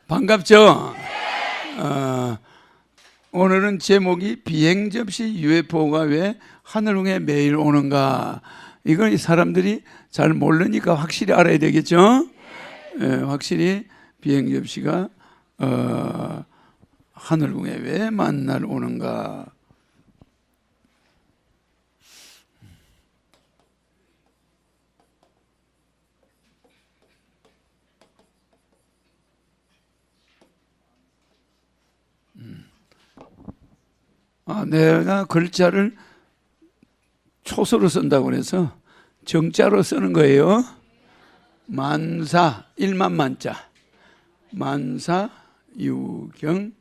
반갑죠? 오늘은 제목이 비행 접시 UFO가 왜 하늘궁에 매일 오는가? 이걸 사람들이 잘 모르니까 확실히 알아야 되겠죠? 확실히 비행 접시가 하늘궁에 왜 만날 오는가? 내가 글자를 초서로 쓴다고 해서 정자로 쓰는 거예요. 만사, 일만만자, 만사, 유경,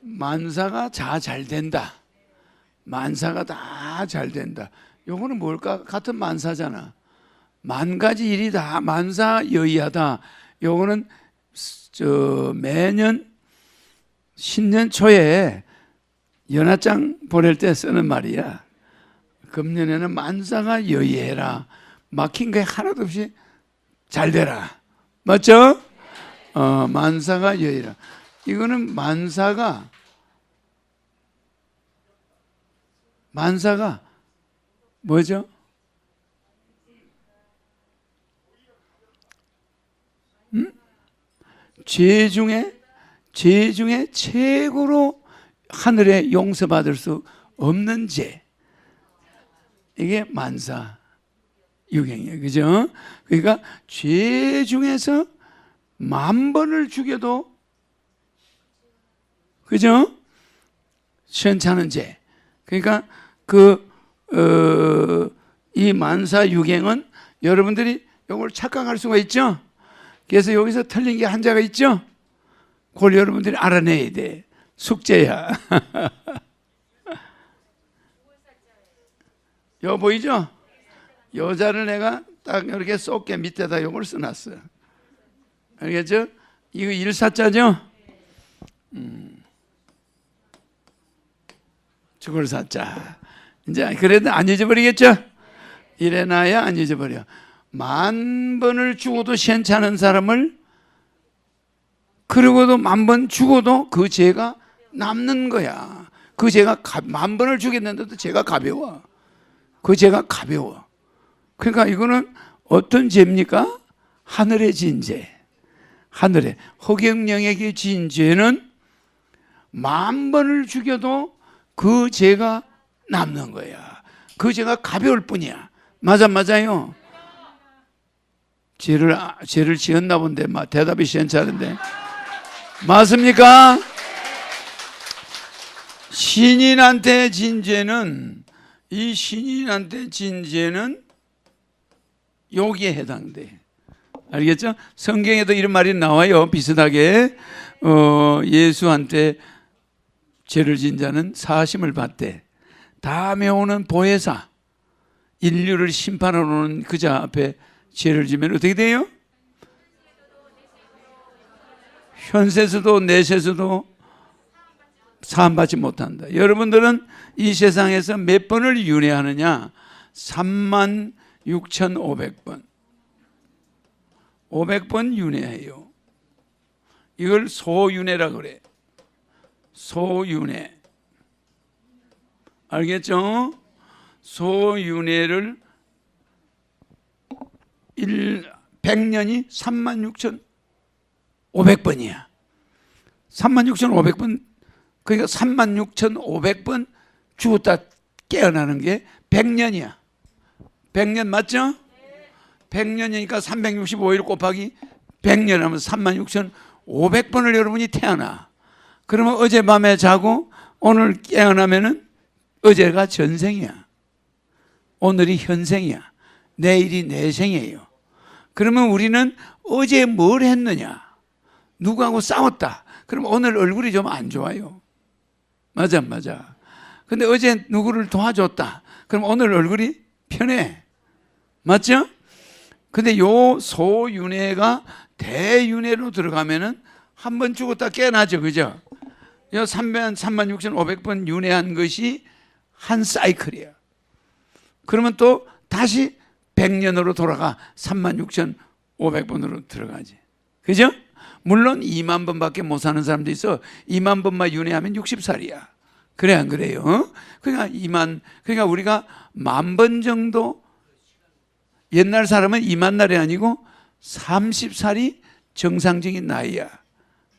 만사가 다 잘 된다. 만사가 다 잘 된다. 요거는 뭘까? 같은 만사잖아. 만 가지 일이 다 만사여의하다. 요거는 매년 신년 초에 연하장 보낼 때 쓰는 말이야. 금년에는 만사가 여의해라. 막힌 게 하나도 없이 잘 되라. 맞죠? 만사가 여의라. 이거는 만사가 뭐죠? 죄 중에 최고로 하늘에 용서받을 수 없는 죄. 이게 만사 유경이에요. 그죠? 그러니까 죄 중에서 10,000번을 죽여도, 그죠? 시원찮은 죄. 그러니까 이 만사 유경은 여러분들이 이걸 착각할 수가 있죠? 그래서 여기서 틀린 게 한자가 있죠? 그걸 여러분들이 알아내야 돼. 숙제야. 요 보이죠? 여자를 내가 딱 이렇게 쏙게 밑에다 요걸 써놨어요. 알겠죠? 이거 일사자죠? 죽을 사자. 이제 그래도 안 잊어버리겠죠? 이래놔야 안 잊어버려. 10,000번을 죽어도 시원찮은 사람을, 그러고도 10,000번 죽어도 그 죄가 남는 거야. 그 죄가 10,000번을 죽였는데도 죄가 가벼워. 그 죄가 가벼워. 그러니까 이거는 어떤 죄입니까? 하늘의 진 죄. 하늘의 허경영에게 진 죄는 10,000번을 죽여도 그 죄가 남는 거야. 그 죄가 가벼울 뿐이야. 맞아요. 죄를 지었나 본데 대답이 시원찮은데. 맞습니까? 신인한테 진 죄는, 이 신인한테 진 죄는 여기에 해당돼. 알겠죠? 성경에도 이런 말이 나와요. 비슷하게 예수한테 죄를 진 자는 사하심을 받되 다음에 오는 보혜사, 인류를 심판하러 오는 그자 앞에 죄를 지면 어떻게 돼요? 현세에서도 내세에서도 사함받지 못한다. 여러분들은 이 세상에서 몇 번을 윤회하느냐? 36,500번. 500번 윤회해요. 이걸 소윤회라 그래. 소윤회. 알겠죠? 소윤회를 100년이 36,500번이야. 36,500번. 그러니까 36,500번 죽었다 깨어나는 게 100년이야. 100년 맞죠? 100년이니까 365일 곱하기 100년 하면 36,500번을 여러분이 태어나. 그러면 어젯밤에 자고 오늘 깨어나면은 어제가 전생이야. 오늘이 현생이야. 내일이 내생이에요. 그러면 우리는 어제 뭘 했느냐? 누구하고 싸웠다. 그럼 오늘 얼굴이 좀 안 좋아요. 맞아. 근데 어제 누구를 도와줬다. 그럼 오늘 얼굴이 편해. 맞죠? 근데 요 소윤회가 대윤회로 들어가면은 한 번 죽었다 깨어나죠. 그죠? 요 36,500번 윤회한 것이 한 사이클이야. 그러면 또 다시 100년으로 돌아가. 500번으로 들어가지. 그죠? 물론 2만 번밖에 못 사는 사람도 있어. 2만 번만 윤회하면 60살이야. 그래 안 그래요? 어? 그러니까 우리가 10,000번 정도, 옛날 사람은 2만 날이 아니고 30살이 정상적인 나이야.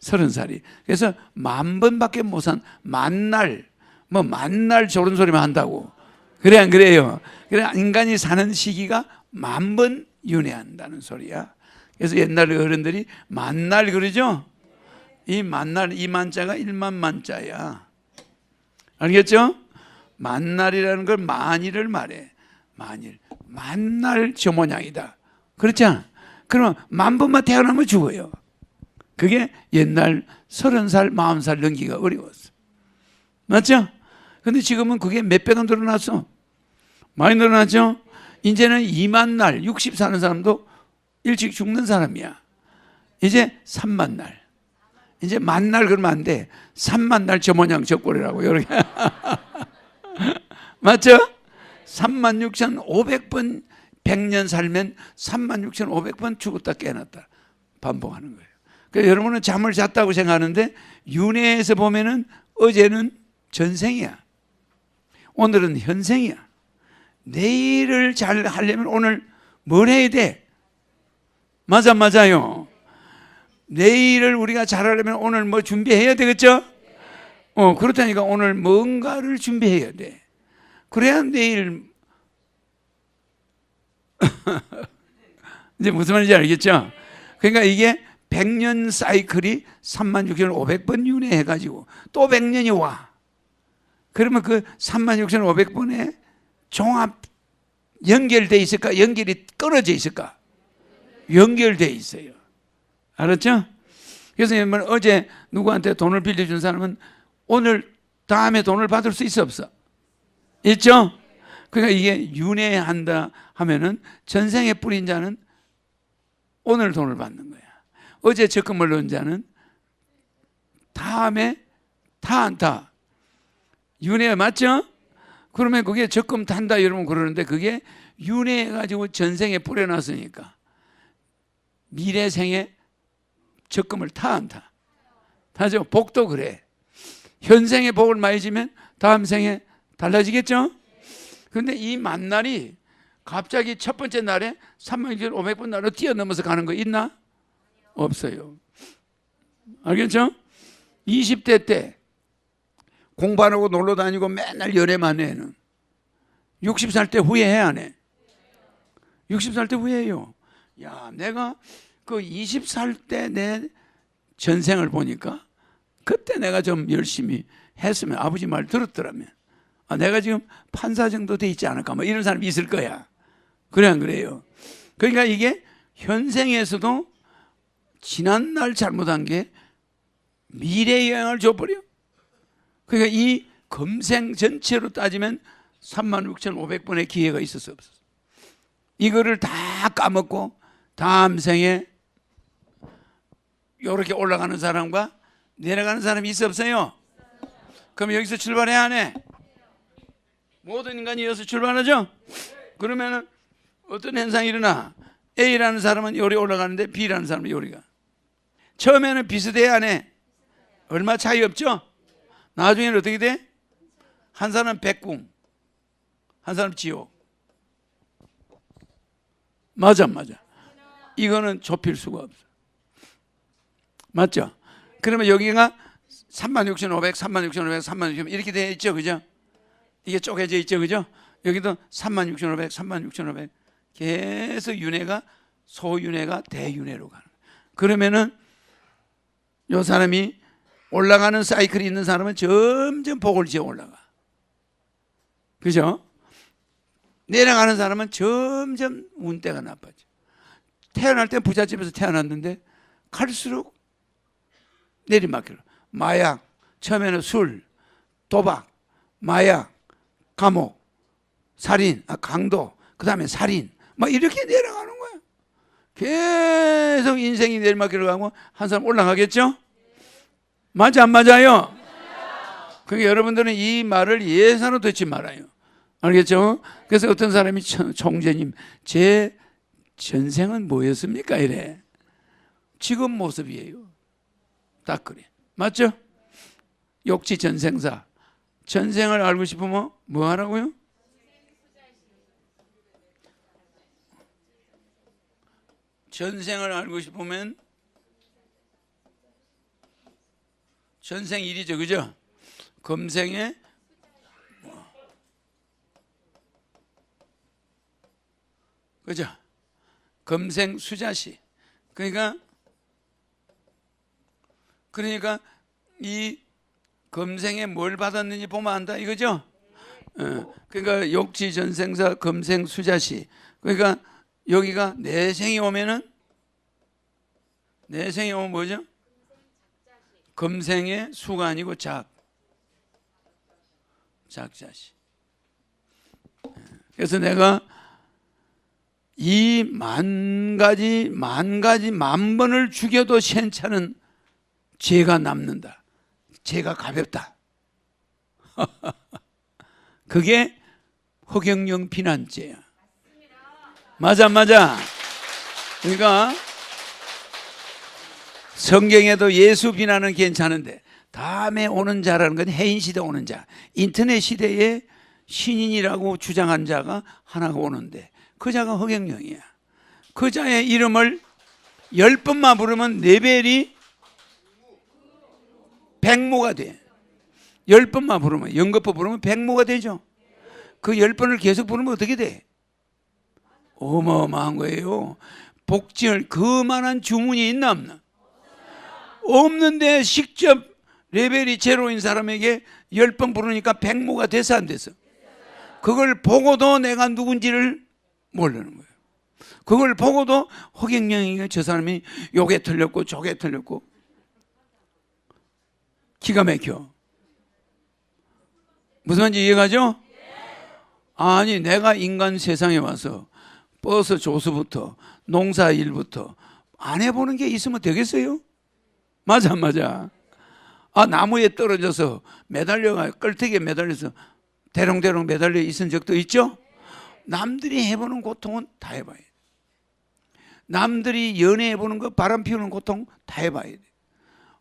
30살이. 그래서 10,000번밖에 못 산, 만날, 만날 저런 소리만 한다고. 그래 안 그래요? 그래 인간이 사는 시기가 10,000번 윤회한다는 소리야. 그래서 옛날 어른들이 만날 그러죠? 이 만날, 이 만자가 1만 만자야. 알겠죠? 만날이라는 걸 만일을 말해. 만날 저 모양이다. 그렇지 않아? 그러면 10,000번만 태어나면 죽어요. 그게 옛날 30살, 40살 넘기가 어려웠어. 맞죠? 근데 지금은 그게 몇 배가 늘어났어. 많이 늘어났죠? 이제는 2만 날, 60 사는 사람도 일찍 죽는 사람이야. 이제 3만 날. 이제 만날 그러면 안 돼. 3만 날 저 모양 저 꼴이라고. 이렇게. 맞죠? 36,500번 100년 살면 36,500번 죽었다 깨어났다 반복하는 거예요. 그래서 여러분은 잠을 잤다고 생각하는데 윤회에서 보면은 어제는 전생이야. 오늘은 현생이야. 내일을 잘 하려면 오늘 뭘 해야 돼? 맞아요. 내일을 우리가 잘하려면 오늘 뭐 준비해야 되겠죠? 그렇다니까 오늘 뭔가를 준비해야 돼. 그래야 내일 이제 무슨 말인지 알겠죠? 그러니까 이게 100년 사이클이 36,500번 윤회해가지고 또 100년이 와. 그러면 그 36,500번에 종합 연결돼 있을까? 연결이 끊어져 있을까? 연결돼 있어요. 알았죠? 그래서 어제 누구한테 돈을 빌려준 사람은 오늘 다음에 돈을 받을 수 있어 없어? 있죠? 그러니까 이게 윤회한다 하면은 전생에 뿌린 자는 오늘 돈을 받는 거야. 어제 적금을 넣은 자는 다음에 타 안 타? 윤회 맞죠? 그러면 그게 적금 탄다 여러분 그러는데 그게 윤회해가지고 전생에 뿌려놨으니까 미래 생에 적금을 타 안 타? 타죠? 복도 그래. 현생에 복을 많이 지면 다음 생에 달라지겠죠? 그런데 이 만날이 갑자기 첫 번째 날에 36,500번 날로 뛰어넘어서 가는 거 있나? 없어요. 알겠죠? 20대 때 공부 안 하고 놀러 다니고 맨날 연애만 해는 60살 때 후회해 안 해? 60살 때 후회해요. 야, 내가 그 20살 때 내 전생을 보니까 그때 내가 좀 열심히 했으면 아버지 말 들었더라면 내가 지금 판사 정도 돼 있지 않을까 뭐 이런 사람이 있을 거야. 그래 안 그래요? 그러니까 이게 현생에서도 지난날 잘못한 게 미래 영향을 줘버려. 그러니까 이 금생 전체로 따지면 36,500번의 기회가 있었어 없었어? 이거를 다 까먹고 다음 생에 이렇게 올라가는 사람과 내려가는 사람이 있어 없어요? 그럼 여기서 출발해야 하네. 모든 인간이 여기서 출발하죠? 그러면 어떤 현상이 일어나? A라는 사람은 요리 올라가는데 B라는 사람은 요리가. 처음에는 비슷해야 하네. 얼마 차이 없죠? 나중에는 어떻게 돼? 한 사람은 백궁, 한 사람은 지옥. 맞아. 이거는 좁힐 수가 없어. 맞죠? 그러면 여기가 36,500, 36,500, 36,500 이렇게 되어 있죠, 그죠? 이게 쪼개져 있죠, 그죠? 여기도 36,500, 36,500 계속 윤회가 소윤회가 대윤회로 가는. 그러면은 요 사람이 올라가는 사이클이 있는 사람은 점점 복을 지어 올라가. 그죠? 내려가는 사람은 점점 운대가 나빠져. 태어날 때 부잣집에서 태어났는데 갈수록 내리막길로. 마약, 처음에는 술, 도박, 마약, 감옥, 살인, 강도, 그 다음에 살인, 막 이렇게 내려가는 거야. 계속 인생이 내리막길로 가고 한 사람 올라가겠죠? 맞아, 안 맞아요? 그러니까 여러분들은 이 말을 예사로 듣지 말아요. 알겠죠? 그래서 어떤 사람이 총재님, 제 전생은 뭐였습니까? 이래. 지금 모습이에요. 딱 그래. 맞죠? 욕지 전생사. 전생을 알고 싶으면 뭐 하라고요? 전생을 알고 싶으면 전생 일이죠. 그죠? 금생에 그죠? 금생 수자시. 그러니까 이 금생에 뭘 받았는지 보면 안다 이거죠? 그러니까 욕지 전생사 금생 수자시. 그러니까 여기가 내생이 오면은 내생이 오면 뭐죠? 금생의 수가 아니고 작자시. 그래서 내가 이 만 가지 만 번을 죽여도 시행차는 죄가 남는다. 죄가 가볍다. 그게 허경영 비난죄야. 맞아. 그러니까 성경에도 예수 비난은 괜찮은데 다음에 오는 자라는 건 해인 시대 오는 자, 인터넷 시대에 신인이라고 주장한 자가 하나가 오는데 그 자가 허경영이야. 그 자의 이름을 10번만 부르면 레벨이 백모가 돼. 10번만 부르면, 연거푸 부르면 백모가 되죠. 그 10번을 계속 부르면 어떻게 돼? 어마어마한 거예요. 복지할 그만한 주문이 있나 없나? 없는데 직접 레벨이 제로인 사람에게 10번 부르니까 백모가 돼서 안 돼서? 그걸 보고도 내가 누군지를 모르는 거예요. 그걸 보고도 허경영이가 저 사람이 요게 틀렸고 저게 틀렸고 기가 막혀. 무슨 말인지 이해가죠? 아니 내가 인간 세상에 와서 버스 조수부터 농사 일부터 안 해보는 게 있으면 되겠어요? 맞아 안 맞아? 나무에 떨어져서 매달려가 끌트기에 매달려서 대롱대롱 매달려 있은 적도 있죠? 남들이 해보는 고통은 다 해봐야 돼. 남들이 연애해보는 거 바람 피우는 고통 다 해봐야 돼.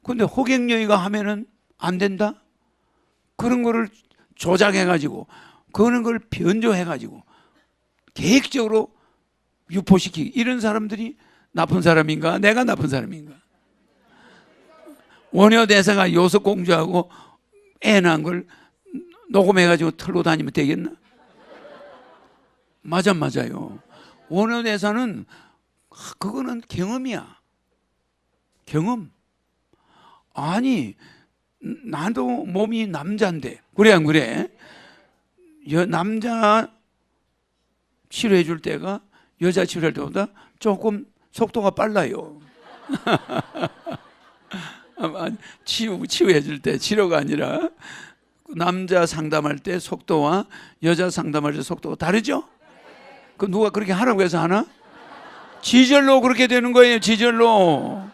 근데 허경영이가 하면은 안 된다? 그런 거를 조작해가지고 그런 걸 변조해가지고 계획적으로 유포시키기. 이런 사람들이 나쁜 사람인가? 내가 나쁜 사람인가? 원효대사가 요석공주하고 애 낳은 걸 녹음해가지고 털고 다니면 되겠나? 맞아요. 원효대사는 그거는 경험이야. 경험. 아니 나도 몸이 남자인데 그래 안 그래? 남자 치료해 줄 때가 여자 치료할 때보다 조금 속도가 빨라요. 치유해 줄 때 치료가 아니라 남자 상담할 때 속도와 여자 상담할 때 속도가 다르죠? 그 누가 그렇게 하라고 해서 하나? 지절로 그렇게 되는 거예요. 지절로.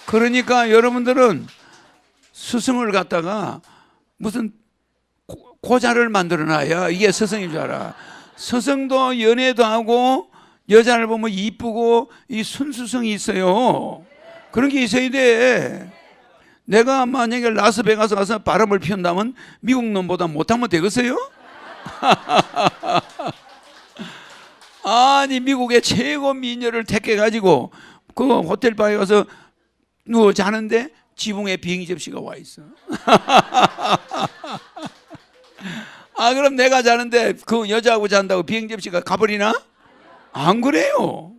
그러니까 여러분들은 스승을 갖다가 무슨 고자를 만들어놔야 이게 스승인 줄 알아. 스승도 연애도 하고 여자를 보면 이쁘고 이 순수성이 있어요. 그런 게 있어야 돼. 내가 만약에 라스베가스 가서 바람을 피운다면 미국 놈보다 못하면 되겠어요? 아니 미국의 최고 미녀를 택해가지고 그 호텔 방에 가서 누워 자는데 지붕에 비행기 접시가 와 있어. 그럼 내가 자는데 그 여자하고 잔다고 비행기 접시가 가버리나? 안 그래요.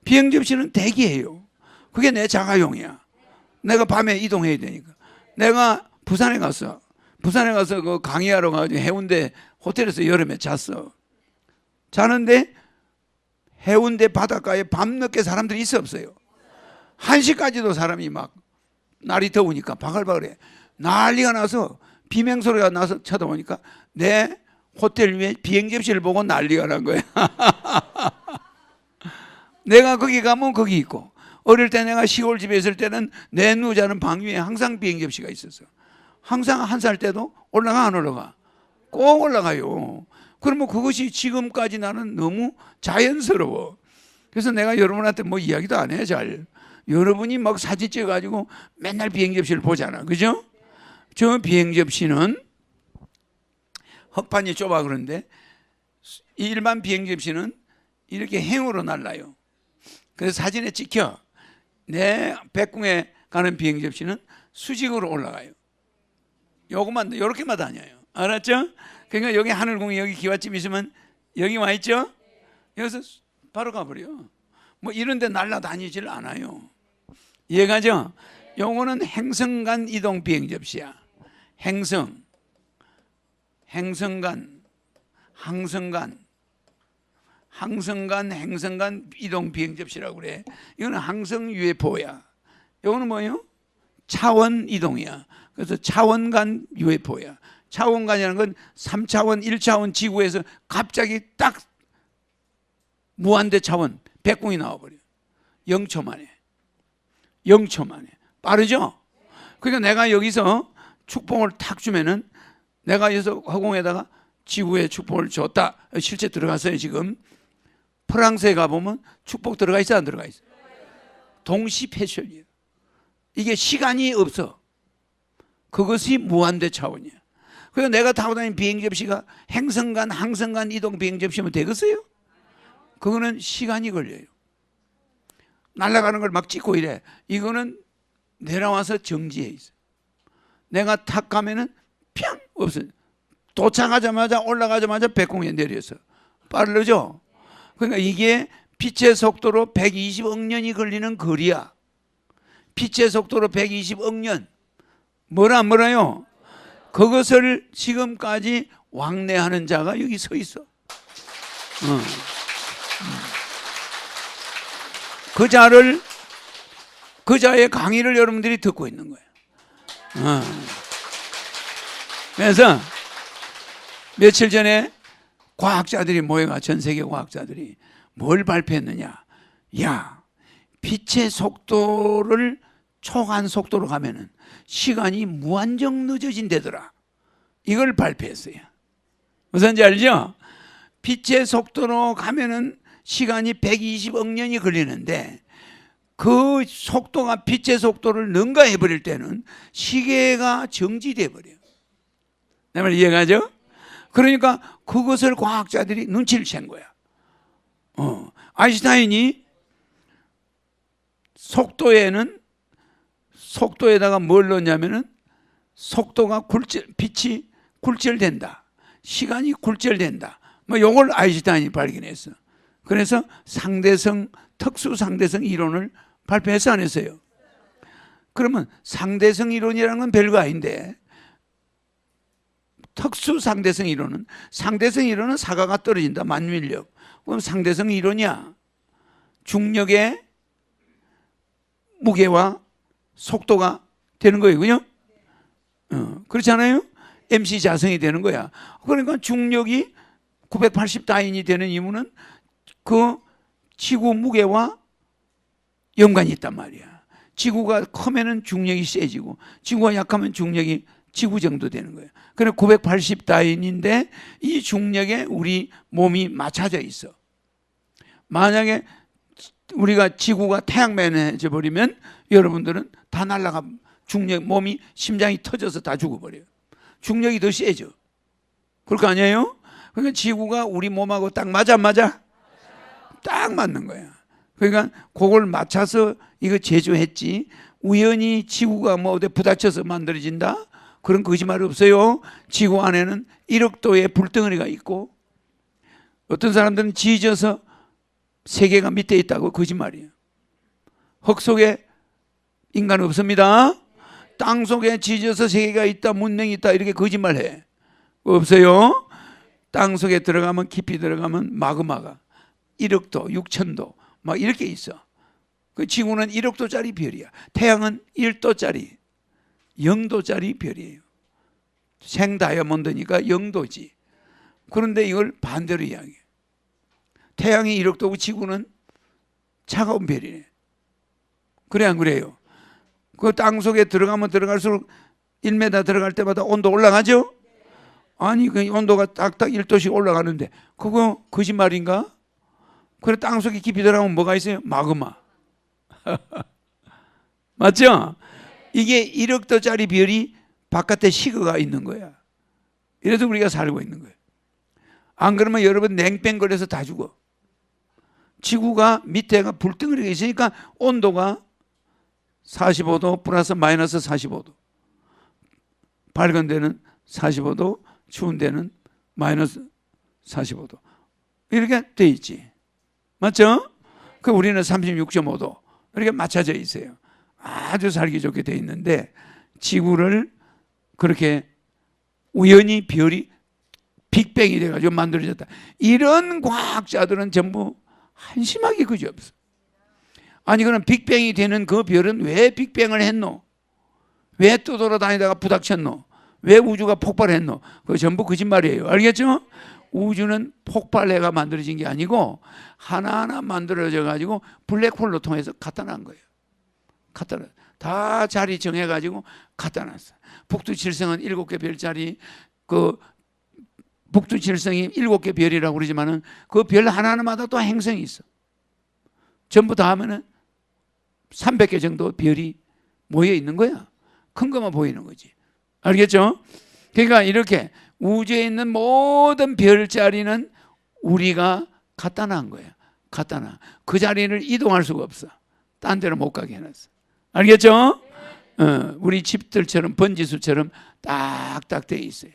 비행기 접시는 대기예요. 그게 내 자가용이야. 내가 밤에 이동해야 되니까. 내가 부산에 가서 그 강의하러 가가지고 해운대 호텔에서 여름에 잤어. 자는데 해운대 바닷가에 밤늦게 사람들이 있어 없어요? 1시까지도 사람이 막 날이 더우니까 바글바글해. 난리가 나서 비명소리가 나서 쳐다보니까 내 호텔 위에 비행기 접시를 보고 난리가 난 거야. 내가 거기 가면 거기 있고, 어릴 때 내가 시골 집에 있을 때는 내 누자는 방 위에 항상 비행기 접시가 있었어. 항상 한 살 때도 올라가 안 올라가? 꼭 올라가요. 그러면 그것이 지금까지 나는 너무 자연스러워. 그래서 내가 여러분한테 뭐 이야기도 안 해, 잘. 여러분이 막 사진 찍어가지고 맨날 비행 접시를 보잖아. 그죠? 저 비행 접시는 허판이 좁아 그런데 일반 비행 접시는 이렇게 행으로 날라요. 그래서 사진에 찍혀. 내 백궁에 가는 비행 접시는 수직으로 올라가요. 요것만, 요렇게만 다녀요. 알았죠? 그러니까 여기 하늘궁이 여기 기와집 있으면 여기 와 있죠? 여기서 바로 가버려. 뭐 이런 데 날아다니질 않아요. 이해가죠? 요거는 행성간 이동 비행 접시야. 행성간, 행성간 이동 비행 접시라고 그래. 이거는 항성 UFO야. 이거는 뭐예요? 차원 이동이야. 그래서 차원간 UFO야. 차원간이라는 건 3차원, 1차원 지구에서 갑자기 딱 무한대 차원, 백궁이 나와버려. 0초 만에. 빠르죠? 그러니까 내가 여기서 축복을 탁 주면은 내가 여기서 허공에다가 지구에 축복을 줬다. 실제 들어갔어요, 지금. 프랑스에 가보면 축복 들어가 있어, 안 들어가 있어? 동시 패션이에요. 이게 시간이 없어. 그것이 무한대 차원이야. 그래서 내가 타고 다니는 비행 접시가 행성간, 항성간 이동 비행 접시면 되겠어요? 그거는 시간이 걸려요. 날아가는 걸 막 찍고 이래. 이거는 내려와서 정지해 있어. 내가 탁 가면은 평 없어요. 도착하자마자 올라가자마자 백궁에 내려서 빠르죠. 그러니까 이게 빛의 속도로 120억 년이 걸리는 거리야. 빛의 속도로 120억 년. 뭐라요? 그것을 지금까지 왕래하는 자가 여기 서 있어. 그 자의 강의를 여러분들이 듣고 있는 거예요. 그래서 며칠 전에 과학자들이 모여가 전 세계 과학자들이 뭘 발표했느냐? 야, 빛의 속도를 초간 속도로 가면은 시간이 무한정 늦어진대더라. 이걸 발표했어요. 무슨지 알죠? 빛의 속도로 가면은 시간이 120억 년이 걸리는데 그 속도가 빛의 속도를 능가해 버릴 때는 시계가 정지돼 버려요. 내 말 이해가죠? 그러니까 그것을 과학자들이 눈치를 챈 거야. 아인슈타인이 속도에다가 뭘 넣냐면은 속도가 빛이 굴절된다. 시간이 굴절된다. 뭐 요걸 아인슈타인이 발견했어. 그래서 특수 상대성 이론을 발표해서 안 했어요. 그러면 상대성 이론이라는 건 별거 아닌데 특수 상대성 이론은 사과가 떨어진다. 만밀력. 그럼 상대성 이론이야. 중력의 무게와 속도가 되는 거예요. 그죠? 그렇지 않아요? MC 자성이 되는 거야. 그러니까 중력이 980다인이 되는 이유는 그 지구 무게와 연관이 있단 말이야. 지구가 크면은 중력이 세지고 지구가 약하면 중력이 지구 정도 되는 거예요. 그래 980다인인데 이 중력에 우리 몸이 맞춰져 있어. 만약에 우리가 지구가 태양맨해져 버리면 여러분들은 다 날아가 몸이 심장이 터져서 다 죽어버려요. 중력이 더 세죠. 그럴 거 아니에요? 그러니까 지구가 우리 몸하고 딱 맞아? 딱 맞는 거야. 그러니까 그걸 맞춰서 이거 제조했지. 우연히 지구가 뭐 어디 부딪혀서 만들어진다? 그런 거짓말 없어요. 지구 안에는 1억 도의 불덩어리가 있고 어떤 사람들은 지져서 세계가 밑에 있다고 거짓말이에요. 흙 속에 인간 없습니다. 땅 속에 지져서 세계가 있다, 문명이 있다 이렇게 거짓말해. 없어요. 땅 속에 들어가면 깊이 들어가면 마그마가 1억 도, 6천 도 막 이렇게 있어. 그 지구는 1억 도짜리 별이야. 태양은 1도짜리 0도짜리 별이에요. 생 다이아몬드니까 0도지. 그런데 이걸 반대로 이야기해. 태양이 1억 도고 지구는 차가운 별이네. 그래 안 그래요? 그 땅 속에 들어가면 들어갈수록 1m 들어갈 때마다 온도 올라가죠? 아니 그 온도가 딱딱 1도씩 올라가는데 그거 거짓말인가? 그래 땅속에 깊이 들어가면 뭐가 있어요? 마그마. 맞죠? 이게 1억 도짜리 별이 바깥에 식어가 있는 거야. 이래서 우리가 살고 있는 거예요. 안 그러면 여러분 냉병 걸려서 다 죽어. 지구가 밑에가 불덩어리가 있으니까 온도가 45도 플러스 마이너스 45도. 밝은 데는 45도, 추운 데는 마이너스 45도. 이렇게 돼 있지. 맞죠? 그 우리는 36.5도. 이렇게 맞춰져 있어요. 아주 살기 좋게 돼 있는데 지구를 그렇게 우연히 별이 빅뱅이 돼가지고 만들어졌다. 이런 과학자들은 전부 한심하게 그지없어. 아니 그럼 빅뱅이 되는 그 별은 왜 빅뱅을 했노? 왜 또 돌아다니다가 부닥쳤노? 왜 우주가 폭발했노? 그거 전부 거짓말이에요. 알겠죠? 우주는 폭발해가 만들어진 게 아니고 하나하나 만들어져 가지고 블랙홀로 통해서 갖다 난 거예요. 갖다 놨. 다 자리 정해 가지고 갖다 놨어. 북두칠성은 7개 별자리, 그 북두칠성이 7개 별이라고 그러지만은 그 별 하나하나마다 또 행성이 있어. 전부 다 하면은 300개 정도 별이 모여 있는 거야. 큰 것만 보이는 거지. 알겠죠? 그러니까 이렇게 우주에 있는 모든 별자리는 우리가 갖다 놔한 거야. 갖다 놔. 그 자리를 이동할 수가 없어. 딴 데로 못 가게 해놨어. 알겠죠? 우리 집들처럼 번지수처럼 딱딱 돼 있어요.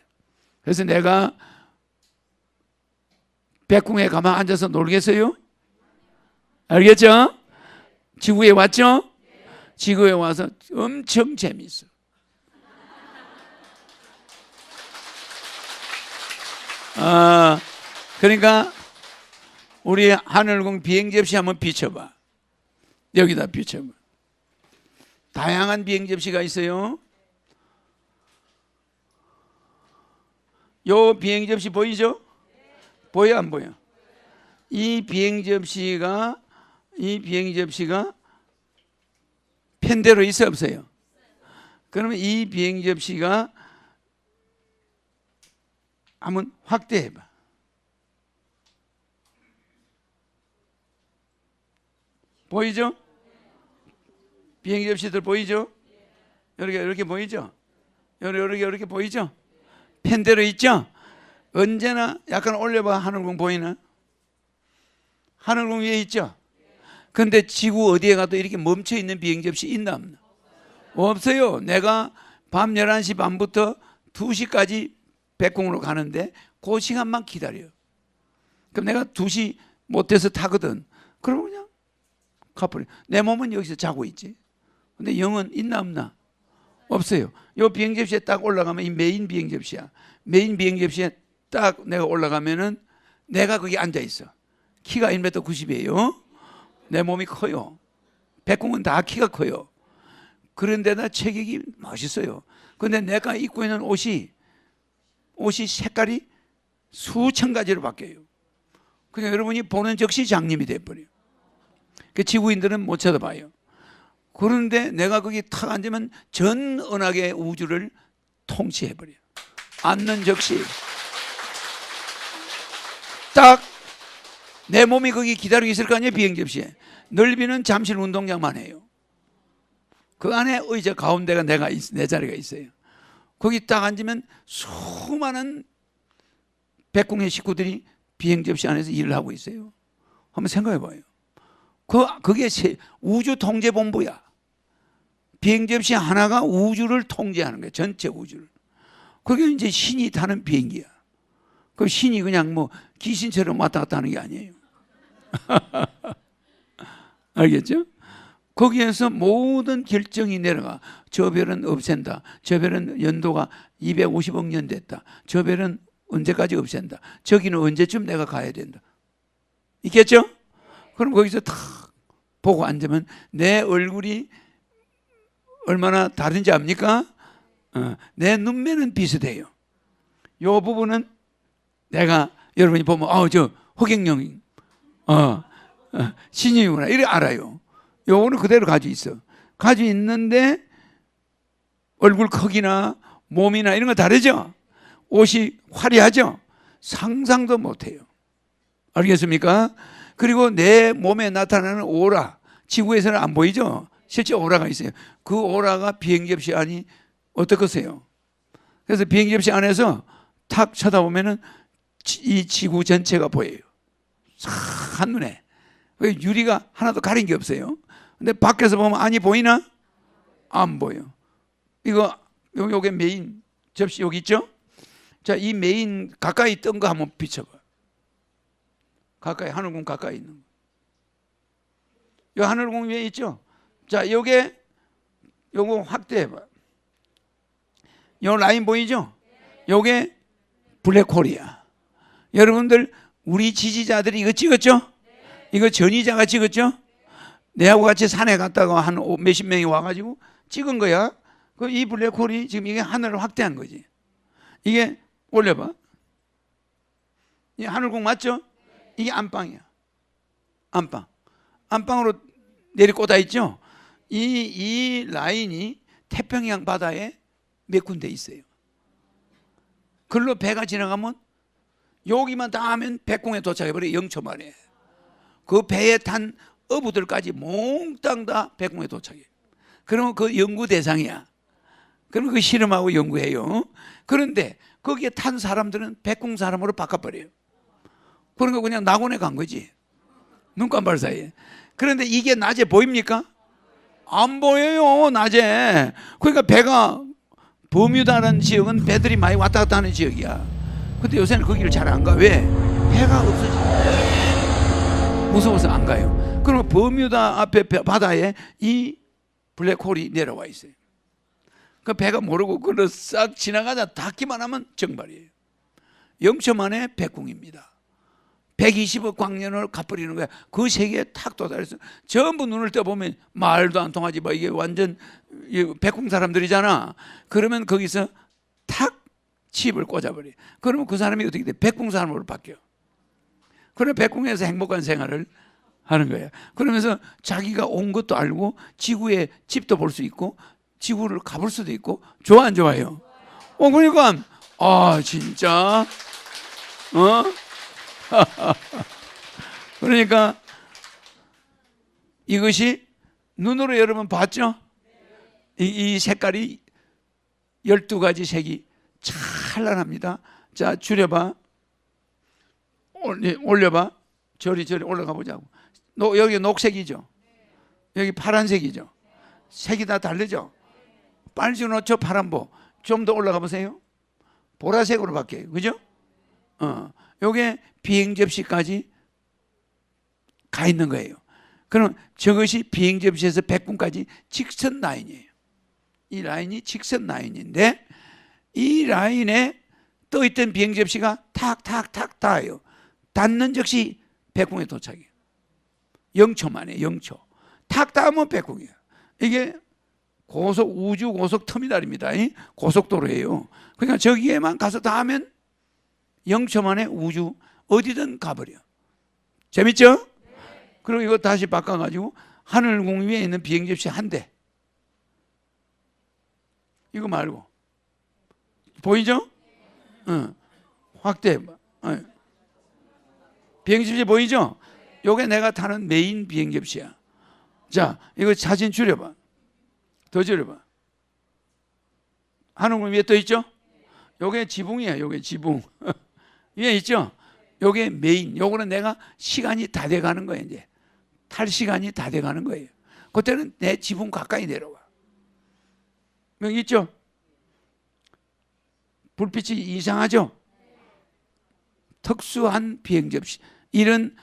그래서 내가 백궁에 가만 앉아서 놀겠어요? 알겠죠? 지구에 왔죠? 지구에 와서 엄청 재미있어. 그러니까 우리 하늘궁 비행접시 한번 비춰봐. 여기다 비춰봐. 다양한 비행접시가 있어요. 요 비행접시 보이죠? 보여 안 보여? 이 비행접시가 편대로 있어 없어요? 그러면 이 비행접시가 한번 확대해봐. 보이죠? 비행접시들 보이죠? 이렇게 보이죠? 이렇게 보이죠? 편대로 있죠? 언제나 약간 올려봐. 하늘궁 보이나? 하늘궁 위에 있죠? 근데 지구 어디에 가도 이렇게 멈춰있는 비행접시 있나 없나? 없어요. 내가 밤 11시 반부터 2시까지 백궁으로 가는데 그 시간만 기다려요. 그럼 내가 2시 못해서 타거든. 그럼 그냥 가버려. 내 몸은 여기서 자고 있지. 근데 영은 있나 없나? 없어요. 이 비행접시에 딱 올라가면 이 메인 비행접시야. 메인 비행접시에 딱 내가 올라가면은 내가 거기 앉아 있어. 키가 1m 90이에요. 내 몸이 커요. 백궁은 다 키가 커요. 그런데다 체격이 멋있어요. 근데 내가 입고 있는 옷이 색깔이 수천 가지로 바뀌어요. 그러니까 여러분이 보는 즉시 장님이 돼버려요. 그 지구인들은 못 쳐다봐요. 그런데 내가 거기 탁 앉으면 전 은하계 우주를 통치해버려요. 앉는 즉시 딱 내 몸이 거기 기다리고 있을 거 아니에요. 비행접시에. 넓이는 잠실 운동장만 해요. 그 안에 의자 가운데가 내 자리가 있어요. 거기 딱 앉으면 수많은 백궁의 식구들이 비행접시 안에서 일을 하고 있어요. 한번 생각해 봐요. 그게 우주 통제본부야. 비행접시 하나가 우주를 통제하는 거야. 전체 우주를. 그게 이제 신이 타는 비행기야. 그 신이 그냥 뭐 귀신처럼 왔다 갔다 하는 게 아니에요. 알겠죠? 거기에서 모든 결정이 내려가. 저 별은 없앤다. 저 별은 연도가 250억 년 됐다. 저 별은 언제까지 없앤다. 저기는 언제쯤 내가 가야 된다. 있겠죠? 그럼 거기서 탁 보고 앉으면 내 얼굴이 얼마나 다른지 압니까? 내 눈매는 비슷해요. 이 부분은 내가 여러분이 보면 저 허경영 신이구나 이래 알아요. 요거는 그대로 가지고 있어. 가지고 있는데 얼굴 크기나 몸이나 이런 거 다르죠? 옷이 화려하죠? 상상도 못해요. 알겠습니까? 그리고 내 몸에 나타나는 오라, 지구에서는 안 보이죠? 실제 오라가 있어요. 그 오라가 비행접시 안이 어떻겠어요? 그래서 비행접시 안에서 탁 쳐다보면은 이 지구 전체가 보여요. 한눈에. 유리가 하나도 가린 게 없어요. 근데 밖에서 보면 안이 보이나? 안 보여. 이거 요게 메인 접시 여기 있죠? 자, 이 메인 가까이 뜬 거 한번 비춰봐. 가까이, 하늘궁 가까이 있는 거. 요 하늘궁 위에 있죠? 자, 요거 확대해봐. 요 라인 보이죠? 요게 블랙홀이야. 여러분들, 우리 지지자들이 이거 찍었죠? 이거 전이자가 찍었죠? 내하고 같이 산에 갔다가 한 몇십 명이 와가지고 찍은 거야. 이 블랙홀이 지금 이게 하늘을 확대한 거지. 이게 올려봐. 이 하늘궁 맞죠? 이게 안방이야. 안방. 안방으로 내리꽂아 있죠? 이 라인이 태평양 바다에 몇 군데 있어요. 글로 배가 지나가면 여기만 다 하면 백궁에 도착해버려. 영초 만에. 그 배에 탄 어부들까지 몽땅 다 백궁에 도착해. 그러면 그 연구 대상이야. 그러면 그 실험하고 연구해요. 그런데 거기에 탄 사람들은 백궁 사람으로 바꿔버려요. 그러니까 그냥 낙원에 간 거지. 눈 깜발 사이에. 그런데 이게 낮에 보입니까? 안 보여요, 낮에. 그러니까 배가, 버뮤다라는 지역은 배들이 많이 왔다 갔다 하는 지역이야. 근데 요새는 거기를 잘 안 가. 왜? 배가 없어져. 무서워서 안 가요. 그러면 버뮤다 앞에 바다에 이 블랙홀이 내려와 있어요. 그 배가 모르고 그걸 싹 지나가다 닿기만 하면 정발이에요. 0초 만에 백궁입니다. 120억 광년을 갚아버리는 거야. 그 세계에 탁 도달해서 전부 눈을 떠보면 말도 안 통하지. 뭐 이게 완전 백궁 사람들이잖아. 그러면 거기서 탁 칩을 꽂아버려. 그러면 그 사람이 어떻게 돼? 백궁 사람으로 바뀌어. 그러면 백궁에서 행복한 생활을 하는 거야. 그러면서 자기가 온 것도 알고 지구의 집도 볼 수 있고 지구를 가볼 수도 있고. 좋아 안 좋아요? 그러니까 진짜 그러니까 이것이 눈으로 여러분 봤죠? 이 색깔이 12가지 색이 찬란합니다. 자, 줄여봐. 올려봐. 저리 올라가 보자고. 여기 녹색이죠? 여기 파란색이죠? 색이 다 다르죠? 빨주노초 파란보. 좀 더 올라가 보세요. 보라색으로 바뀌어요. 그죠? 요게 비행접시까지 가 있는 거예요. 그럼 저것이 비행접시에서 백궁까지 직선 라인이에요. 이 라인이 직선 라인인데 이 라인에 떠있던 비행접시가 탁탁탁 닿아요. 닿는 즉시 백궁에 도착해요. 0초 만에 0초. 탁 닿으면 백궁이에요. 이게 우주 고속 터미널입니다. 고속도로예요. 그러니까 저기에만 가서 닿으면 0초 만에 우주 어디든 가버려. 재밌죠? 그리고 이거 다시 바꿔가지고 하늘궁 위에 있는 비행접시 한 대. 이거 말고. 보이죠? 확대. 비행접시 보이죠? 요게 내가 타는 메인 비행접시야. 자, 이거 사진 줄여봐. 더 줄여봐. 하늘궁 위에 떠 있죠? 요게 지붕이야. 요게 지붕. 위에 있죠? 요게 메인. 요거는 내가 시간이 다 돼가는 거예요. 이제 탈 시간이 다 돼가는 거예요. 그때는 내 지붕 가까이 내려와. 여기 있죠? 불빛이 이상하죠? 특수한 비행접시. 이런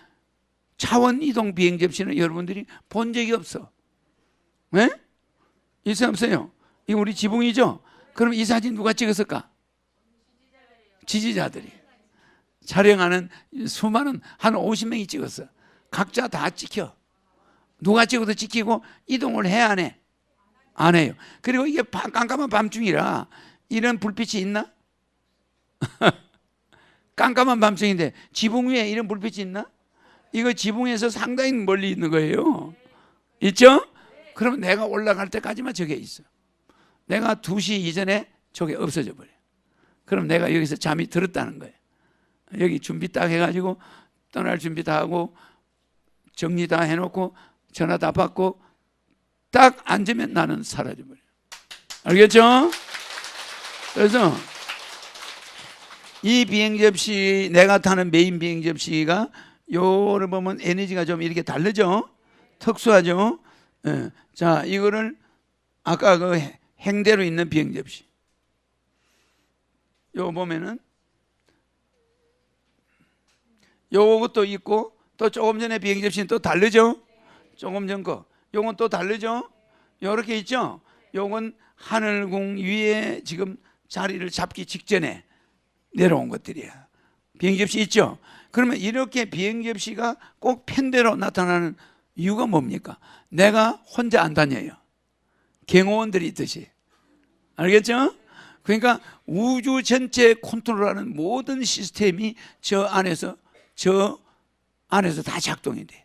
차원 이동 비행접시는 여러분들이 본 적이 없어. 네? 있어요, 없어요? 이거 우리 지붕이죠? 그럼 이 사진 누가 찍었을까? 지지자들이. 촬영하는 수많은 한 50명이 찍었어. 각자 다 찍혀. 누가 찍어도 찍히고 이동을 해, 안 해? 안 해요. 그리고 이게 깜깜한 밤중이라 이런 불빛이 있나? 깜깜한 밤중인데 지붕 위에 이런 불빛이 있나? 이거 지붕에서 상당히 멀리 있는 거예요. 있죠? 그러면 내가 올라갈 때까지만 저게 있어. 내가 2시 이전에 저게 없어져 버려. 그럼 내가 여기서 잠이 들었다는 거예요. 여기 준비 딱 해가지고 떠날 준비 다 하고 정리 다 해놓고 전화 다 받고 딱 앉으면 나는 사라져버려요. 알겠죠? 그래서 이 비행 접시, 내가 타는 메인 비행 접시가 요를 보면 에너지가 좀 이렇게 다르죠? 특수하죠? 예. 자, 이거를 아까 그 행대로 있는 비행 접시. 요 보면은 요것도 있고 또 조금 전에 비행 접시는 또 다르죠? 조금 전 거. 요건 또 다르죠? 요렇게 있죠? 요건 하늘궁 위에 지금 자리를 잡기 직전에 내려온 것들이야. 비행 접시 있죠? 그러면 이렇게 비행 접시가 꼭 편대로 나타나는 이유가 뭡니까? 내가 혼자 안 다녀요. 경호원들이 있듯이. 알겠죠? 그러니까 우주 전체 컨트롤하는 모든 시스템이 저 안에서 다 작동이 돼.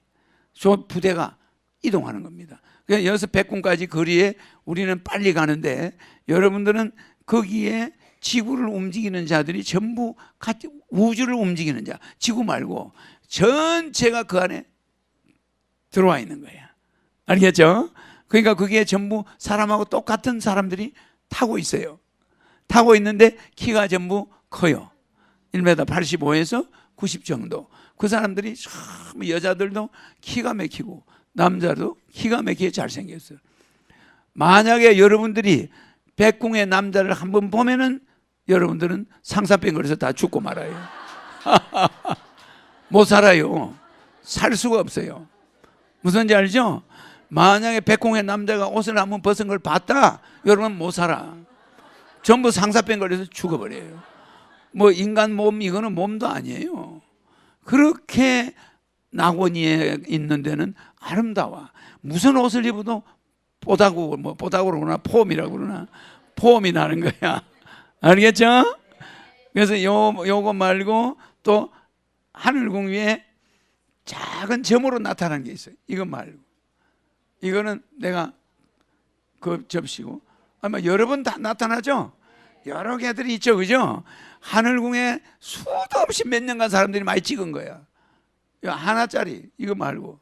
저 부대가 이동하는 겁니다. 그러니까 여기서 백군까지 거리에 우리는 빨리 가는데 여러분들은 거기에 지구를 움직이는 자들이 전부 같이 우주를 움직이는 자, 지구 말고 전체가 그 안에 들어와 있는 거야. 알겠죠? 그러니까 그게 전부 사람하고 똑같은 사람들이 타고 있어요. 타고 있는데 키가 전부 커요. 1m 85에서 90 정도. 그 사람들이 참 여자들도 키가 막히고 남자도 키가 막히게 잘생겼어요. 만약에 여러분들이 백궁의 남자를 한번 보면은 여러분들은 상사병 걸려서 다 죽고 말아요. 못 살아요. 살 수가 없어요. 무슨지 알죠? 만약에 백궁의 남자가 옷을 한번 벗은 걸 봤다, 여러분 못 살아. 전부 상사병 걸려서 죽어버려요. 뭐 인간 몸, 이거는 몸도 아니에요. 그렇게 낙원이 있는 데는 아름다워. 무슨 옷을 입어도 뽀다구, 뭐 뽀다구로 그러나 폼이라고 그러나 폼이 나는 거야. 알겠죠? 그래서 요거 말고 또 하늘궁 위에 작은 점으로 나타나는 게 있어요. 이거 말고. 이거는 내가 그 접시고 아마 여러 번 다 나타나죠? 여러 개들이 있죠. 그죠? 하늘궁에 수도 없이 몇 년간 사람들이 많이 찍은 거야. 이거 하나짜리, 이거 말고.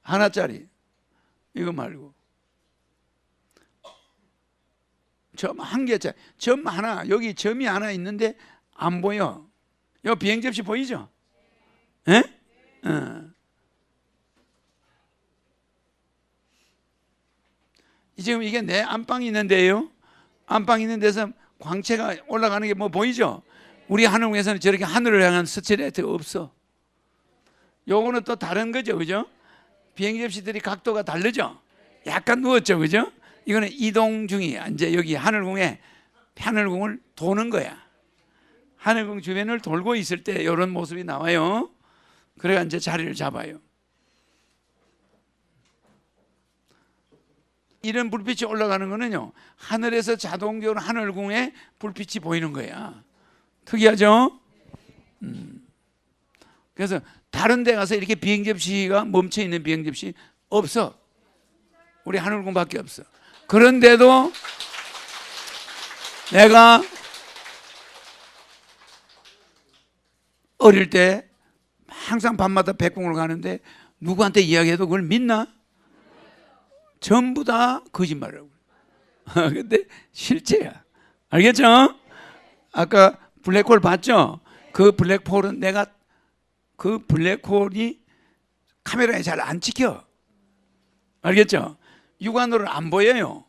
하나짜리, 이거 말고. 점 한 개짜리. 점 하나, 여기 점이 하나 있는데 안 보여. 이 비행 접시 보이죠? 예? 지금 이게 내 안방이 있는데요. 안방이 있는 데서 광채가 올라가는 게 뭐 보이죠? 우리 하늘궁에서는 저렇게 하늘을 향한 스트레이트가 없어. 요거는 또 다른 거죠. 그죠? 비행 접시들이 각도가 다르죠? 약간 누웠죠. 그죠? 이거는 이동 중이야. 이제 여기 하늘궁에 하늘궁을 도는 거야. 하늘궁 주변을 돌고 있을 때 이런 모습이 나와요. 그래가 이제 자리를 잡아요. 이런 불빛이 올라가는 거는요, 하늘에서 자동적으로 하늘궁에 불빛이 보이는 거야. 특이하죠? 그래서 다른 데 가서 이렇게 비행 접시가 멈춰 있는 비행 접시 없어. 우리 하늘궁밖에 없어. 그런데도 내가 어릴 때 항상 밤마다 백궁을 가는데 누구한테 이야기해도 그걸 믿나? 전부 다 거짓말이라고. 근데 실제야. 알겠죠? 아까 블랙홀 봤죠? 그 블랙홀은 내가 그 블랙홀이 카메라에 잘 안 찍혀. 알겠죠? 육안으로 안 보여요.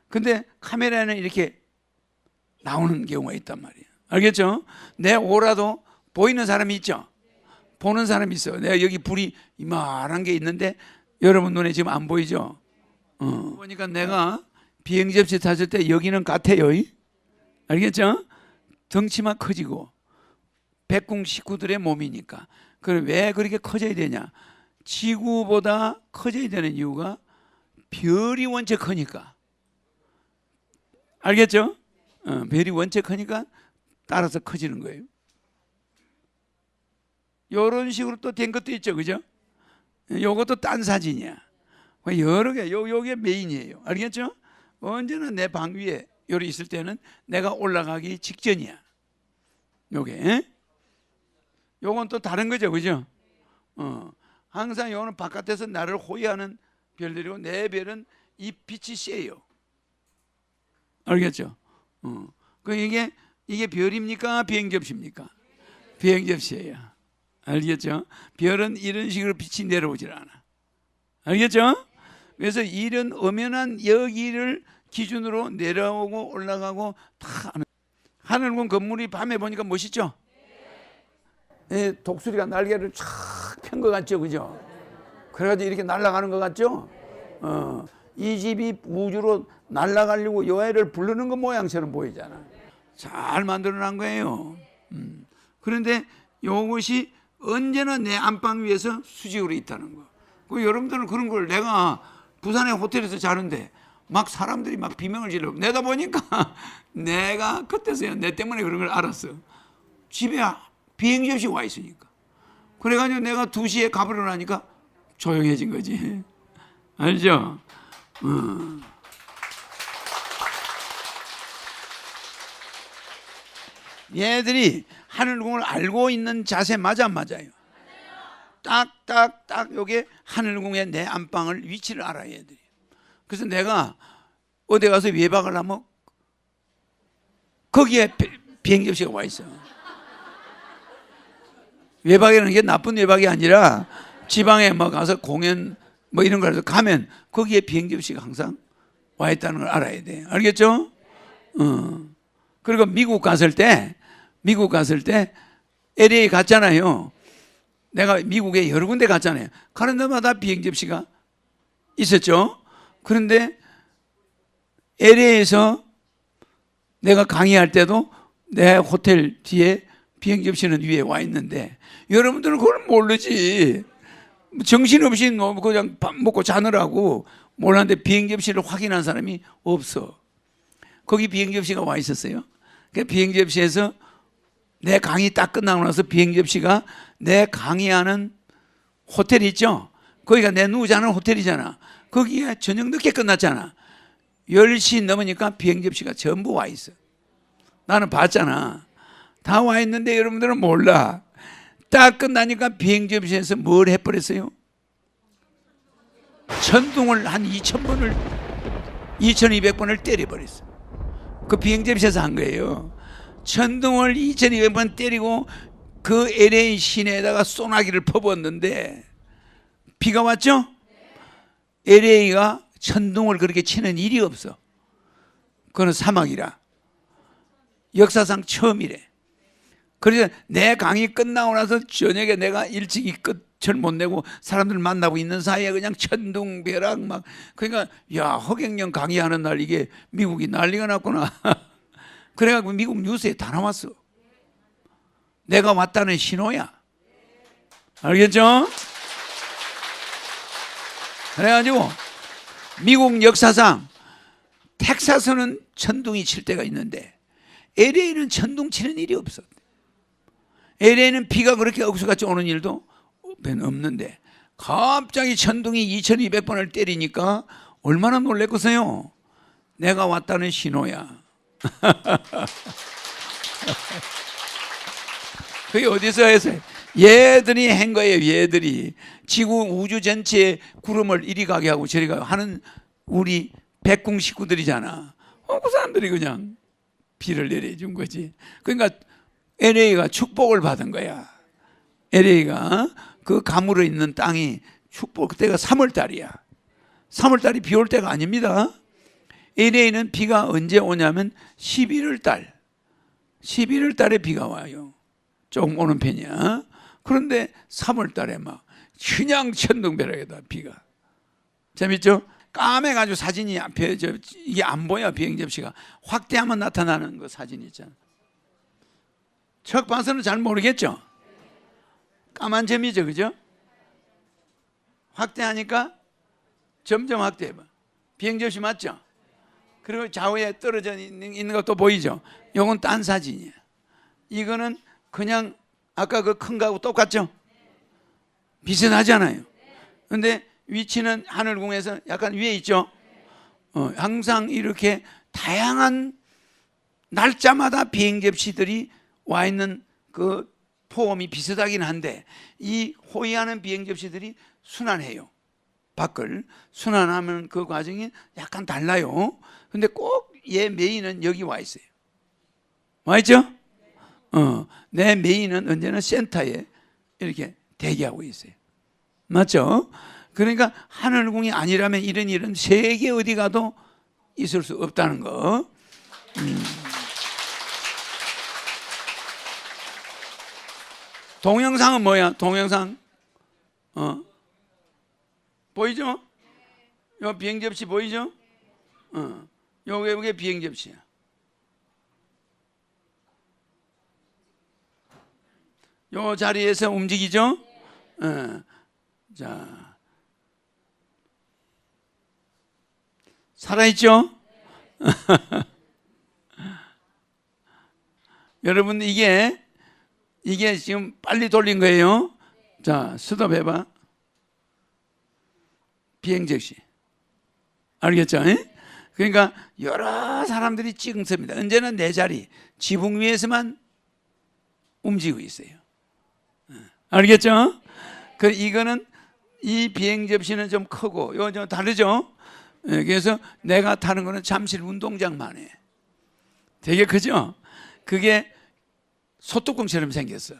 근데 카메라에는 이렇게 나오는 경우가 있단 말이에요. 알겠죠? 내 오라도 보이는 사람이 있죠? 보는 사람이 있어요. 내가 여기 불이 이만한 게 있는데 여러분 눈에 지금 안 보이죠? 보니까 내가 비행 접시 탔을 때 여기는 같아요. 알겠죠? 덩치만 커지고 백궁 식구들의 몸이니까. 그럼 왜 그렇게 커져야 되냐? 지구보다 커져야 되는 이유가 별이 원체 크니까. 알겠죠? 별이 원체 크니까 따라서 커지는 거예요. 이런 식으로 또 된 것도 있죠. 그죠? 요것도 딴 사진이야. 여러 개, 요게 메인이에요. 알겠죠? 언제나 내 방 위에 요리 있을 때는 내가 올라가기 직전이야. 요게. 요건 또 다른 거죠, 그죠? 항상 요거는 바깥에서 나를 호위하는 별들이고 내 별은 이 빛이 세요. 알겠죠? 그 이게 별입니까? 비행접시입니까? 비행접시예요. 알겠죠? 별은 이런 식으로 빛이 내려오질 않아. 알겠죠? 그래서 이런 엄연한 여기를 기준으로 내려오고 올라가고 다 하늘군 건물이 밤에 보니까 멋있죠? 예, 독수리가 날개를 쫙 편 것 같죠, 그죠? 그래가지고 이렇게 날아가는 것 같죠? 이 집이 우주로 날아가려고 여애를 부르는 것 모양처럼 보이잖아. 잘 만들어낸 거예요. 그런데 이것이 언제나 내 안방 위에서 수직으로 있다는 거. 그 여러분들은 그런 걸 내가 부산의 호텔에서 자는데 막 사람들이 막 비명을 질러. 내가 보니까 내가 그때서야 내 때문에 그런 걸 알았어. 집에 비행접시 와 있으니까. 그래가지고 내가 2시에 가버려 나니까 조용해진 거지. 알죠? 얘들이 하늘궁을 알고 있는 자세 맞아 안 맞아요? 딱 요게 하늘궁의 내 안방을 위치를 알아요, 얘들이. 그래서 내가 어디 가서 외박을 하면 거기에 비행접시가 와 있어. 외박이라는 게 나쁜 외박이 아니라 지방에 뭐 가서 공연 뭐 이런 걸 해서 가면 거기에 비행접시가 항상 와 있다는 걸 알아야 돼. 알겠죠? 그리고 미국 갔을 때 LA 갔잖아요. 내가 미국에 여러 군데 갔잖아요. 가는 데마다 비행접시가 있었죠. 그런데 LA에서 내가 강의할 때도 내 호텔 뒤에 비행접시는 위에 와 있는데 여러분들은 그걸 모르지. 정신없이 그냥 밥 먹고 자느라고 몰랐는데 비행접시를 확인한 사람이 없어. 거기 비행접시가 와 있었어요. 그 비행접시에서 내 강의 딱 끝나고 나서 비행접시가 내 강의하는 호텔 있죠? 거기가 내 누우자는 호텔이잖아. 거기에 저녁 늦게 끝났잖아. 10시 넘으니까 비행접시가 전부 와 있어. 나는 봤잖아. 다 와 있는데 여러분들은 몰라. 딱 끝나니까 비행접시에서 뭘 해버렸어요? 천둥을 한 2000번을 2200번을 때려버렸어. 그 비행접시에서 한 거예요. 천둥을 2200번 때리고 그 LA 시내에다가 소나기를 퍼부었는데 비가 왔죠? LA가 천둥을 그렇게 치는 일이 없어. 그거는 사막이라. 역사상 처음이래. 그래서 내 강의 끝나고 나서 저녁에 내가 일찍이 끝을 못 내고 사람들 만나고 있는 사이에 그냥 천둥벼락 막. 그러니까 야, 허경영 강의하는 날 이게 미국이 난리가 났구나. 그래가지고 미국 뉴스에 다 나왔어. 내가 왔다는 신호야. 알겠죠? 그래가지고 미국 역사상 텍사스는 천둥이 칠 때가 있는데 LA는 천둥 치는 일이 없어. LA는 비가 그렇게 억수같이 오는 일도 없는데 갑자기 천둥이 2200번을 때리니까 얼마나 놀랬겠어요. 내가 왔다는 신호야. 그게 어디서 해서 얘들이 한 거예요. 얘들이 지구 우주 전체에 구름을 이리 가게 하고 저리 가게 하는 우리 백궁 식구들이잖아. 그 사람들이 그냥 비를 내려준 거지. 그러니까 LA가 축복을 받은 거야. LA가 그 가물어 있는 땅이 축복. 그때가 3월달이야. 3월달이 비 올 때가 아닙니다. LA는 비가 언제 오냐면 11월달. 11월달에 비가 와요. 조금 오는 편이야. 그런데 3월달에 막 그냥 천둥벼락이다 비가. 재밌죠? 까매가지고 사진이 앞에 이게 안 보여. 비행접시가 확대하면 나타나는 거 사진 있잖아. 척 봐서는 잘 모르겠죠? 까만 점이죠, 그죠? 확대하니까 점점 확대해봐. 비행접시 맞죠? 그리고 좌우에 떨어져 있는 것도 보이죠? 요건 딴 사진이야. 이거는 그냥 아까 그 큰 거하고 똑같죠? 비슷하잖아요. 근데 위치는 하늘궁에서 약간 위에 있죠? 항상 이렇게 다양한 날짜마다 비행 접시들이 와 있는 그 폼이 비슷하긴 한데 이 호위하는 비행 접시들이 순환해요. 밖을 순환하면 그 과정이 약간 달라요. 근데 꼭 얘 메인은 여기 와 있어요. 와 있죠? 내 메인은 언제나 센터에 이렇게 대기하고 있어요. 맞죠? 그러니까 하늘궁이 아니라면 이런 일은 세계 어디 가도 있을 수 없다는 거. 동영상은 뭐야? 동영상 보이죠? 요 비행 접시 보이죠? 요게 비행 접시야. 요 자리에서 움직이죠? 자, 살아있죠? 여러분 이게 지금 빨리 돌린 거예요. 자, 스톱해봐. 비행 접시. 알겠죠? 그러니까 여러 사람들이 찍습니다. 언제나 내 자리, 지붕 위에서만 움직이고 있어요. 알겠죠? 이거는 이 비행 접시는 좀 크고 이거 좀 다르죠? 그래서 내가 타는 거는 잠실 운동장만 해. 되게 크죠? 그게 소뚜껑처럼 생겼어.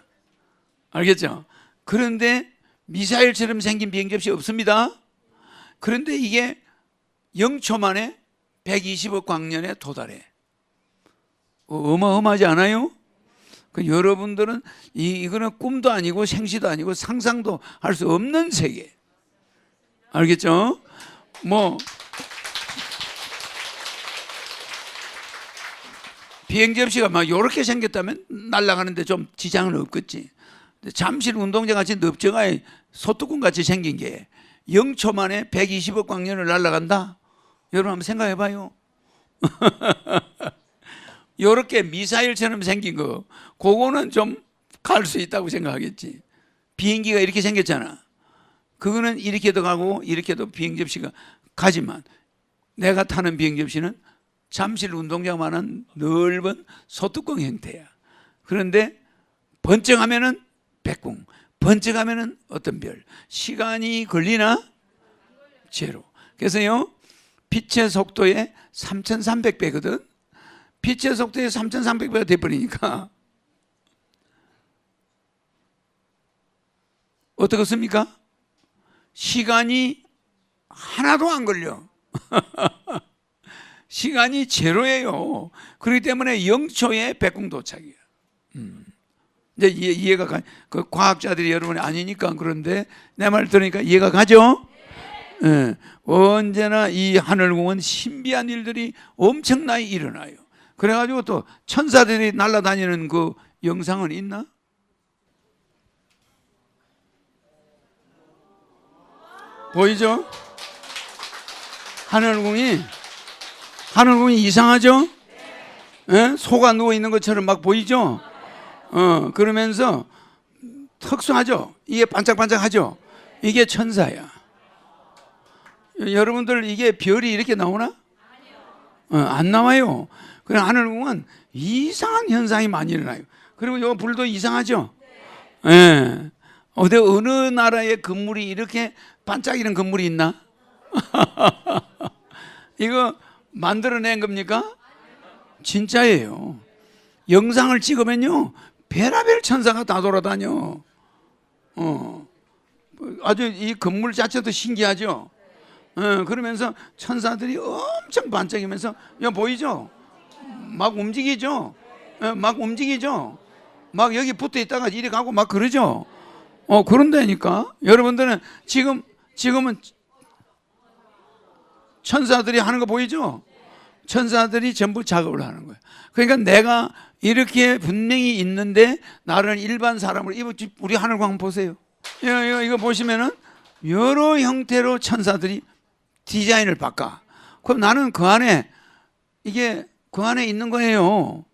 알겠죠? 그런데 미사일처럼 생긴 비행 접시 없습니다. 그런데 이게 0초 만에 120억 광년에 도달해. 어마어마하지 않아요? 여러분들은 이거는 꿈도 아니고 생시도 아니고 상상도 할 수 없는 세계. 알겠죠? 비행 접시가 막 이렇게 생겼다면 날아가는데 좀 지장은 없겠지. 잠실 운동장 같이 넓적하게 소뚜껑 같이 생긴 게 0초 만에 120억 광년을 날아간다? 여러분 한번 생각해 봐요. 이렇게 미사일처럼 생긴 거, 그거는 좀 갈 수 있다고 생각하겠지. 비행기가 이렇게 생겼잖아. 그거는 이렇게도 가고 이렇게도 비행 접시가 가지만 내가 타는 비행 접시는 잠실 운동장만한 넓은 소뚜껑 형태야. 그런데 번쩍하면은 백궁, 번쩍하면은 어떤 별. 시간이 걸리나? 제로. 그래서요, 빛의 속도에 3,300배거든. 빛의 속도에 3,300배가 돼버리니까 어떻겠습니까? 시간이 하나도 안 걸려. 시간이 제로예요. 그렇기 때문에 0초에 백궁 도착이야. 이제 이해가 가. 그 과학자들이 여러분이 아니니까 그런데 내 말 들으니까 이해가 가죠? 네. 언제나 이 하늘궁은 신비한 일들이 엄청나게 일어나요. 그래가지고 또 천사들이 날아다니는 그 영상은 있나? 보이죠? 하늘궁이 이상하죠? 예? 소가 누워 있는 것처럼 막 보이죠? 그러면서 특수하죠? 이게 반짝반짝하죠? 이게 천사야. 여러분들 이게 별이 이렇게 나오나? 안 나와요. 그래 하늘궁은 이상한 현상이 많이 일어나요. 그리고 이 불도 이상하죠? 예. 어느 나라의 건물이 이렇게 반짝이는 건물이 있나? 이거 만들어낸 겁니까? 진짜예요. 영상을 찍으면요, 별하별 천사가 다 돌아다녀. 아주 이 건물 자체도 신기하죠? 그러면서 천사들이 엄청 반짝이면서, 야, 보이죠? 막 움직이죠? 막 움직이죠? 막 여기 붙어 있다가 이리 가고 막 그러죠? 그런다니까. 여러분들은 지금은 천사들이 하는 거 보이죠? 천사들이 전부 작업을 하는 거예요. 그러니까 내가 이렇게 분명히 있는데 나를 일반 사람으로 우리 하늘광 보세요. 이거 보시면은 여러 형태로 천사들이 디자인을 바꿔. 그럼 나는 그 안에 있는 거예요.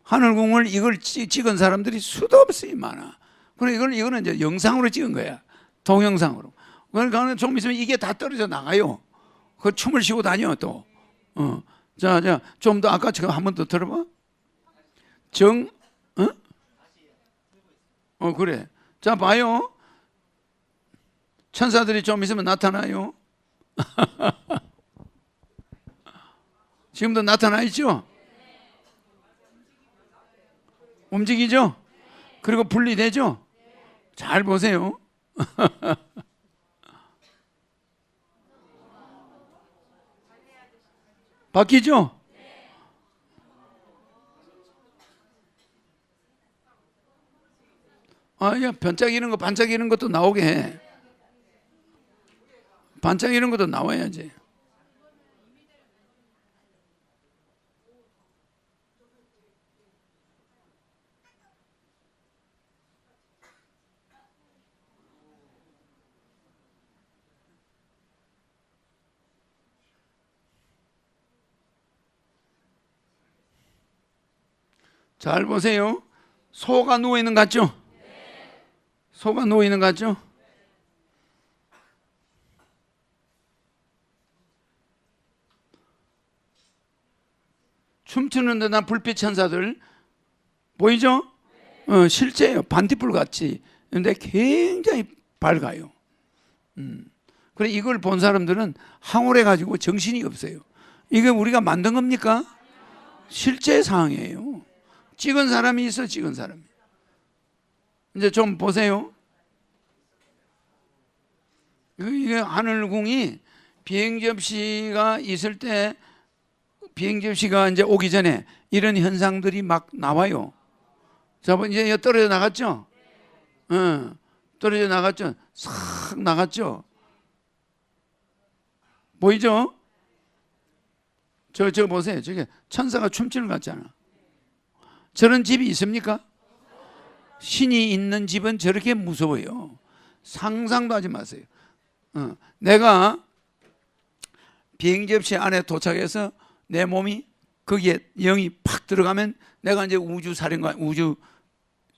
하늘궁을 이걸 찍은 사람들이 수도 없이 많아. 그러니까 이거는 이제 영상으로 찍은 거야. 동영상으로. 그러니까 좀 있으면 이게 다 떨어져 나가요. 그 춤을 쉬고 다녀 또. 자, 좀 더 아까처럼 한 번 더 들어봐. 그래. 자, 봐요. 천사들이 좀 있으면 나타나요. 지금도 나타나 있죠? 움직이죠? 그리고 분리되죠? 잘 보세요. 바뀌죠? 야, 반짝이는 거, 반짝이는 것도 나오게 해. 반짝이는 것도 나와야지. 잘 보세요. 소가 누워 있는 것 같죠? 소가 누워 있는 것 같죠? 춤추는 듯한 불빛 천사들 보이죠? 실제예요. 반딧불 같이. 근데 굉장히 밝아요. 그래 이걸 본 사람들은 황홀해 가지고 정신이 없어요. 이게 우리가 만든 겁니까? 실제 상황이에요. 찍은 사람이 있어, 찍은 사람이. 이제 좀 보세요. 이게 하늘궁이 비행 접시가 있을 때, 비행 접시가 이제 오기 전에 이런 현상들이 막 나와요. 자, 이제 떨어져 나갔죠? 떨어져 나갔죠? 싹 나갔죠? 보이죠? 저 보세요. 저게 천사가 춤추는 것 같잖아. 저런 집이 있습니까? 신이 있는 집은 저렇게 무서워요. 상상도 하지 마세요. 내가 비행 접시 안에 도착해서 내 몸이 거기에 영이 팍 들어가면 내가 이제 우주 사령관, 우주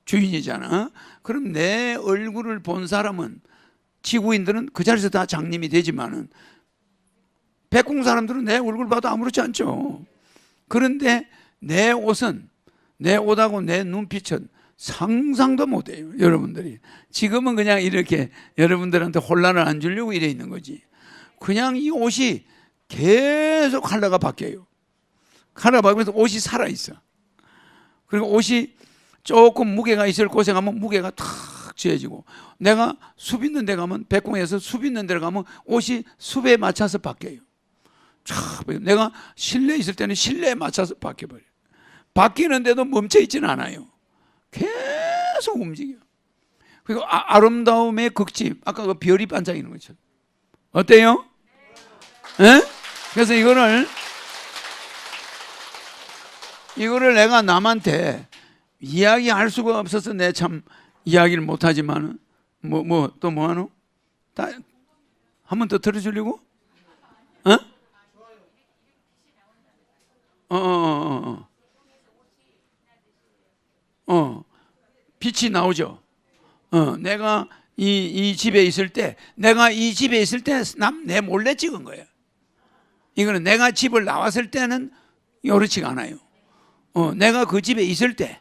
주인이잖아. 그럼 내 얼굴을 본 사람은, 지구인들은 그 자리에서 다 장님이 되지만은 백궁 사람들은 내 얼굴 봐도 아무렇지 않죠. 그런데 내 옷은, 내 옷하고 내 눈빛은 상상도 못해요. 여러분들이 지금은 그냥 이렇게 여러분들한테 혼란을 안 주려고 이래 있는 거지. 그냥 이 옷이 계속 컬러가 바뀌어요. 컬러가 바뀌면서 옷이 살아있어. 그리고 옷이 조금 무게가 있을 곳에 가면 무게가 탁 쥐어지고, 내가 숲 있는 데 가면, 백궁에서 숲 있는 데 가면 옷이 숲에 맞춰서 바뀌어요. 내가 실내에 있을 때는 실내에 맞춰서 바뀌어버려요. 바뀌는데도 멈춰 있지는 않아요. 계속 움직여. 그리고 아름다움의 극치, 아까 그 별이 반짝이는 것처럼. 어때요? 에? 그래서 이거를 내가 남한테 이야기할 수가 없어서 내 참 이야기를 못하지만, 또 뭐 하노? 한 번 더 들어주려고? 빛이 나오죠. 내가 이 집에 있을 때, 내 몰래 찍은 거예요. 이거는 내가 집을 나왔을 때는 요렇지가 않아요. 내가 그 집에 있을 때,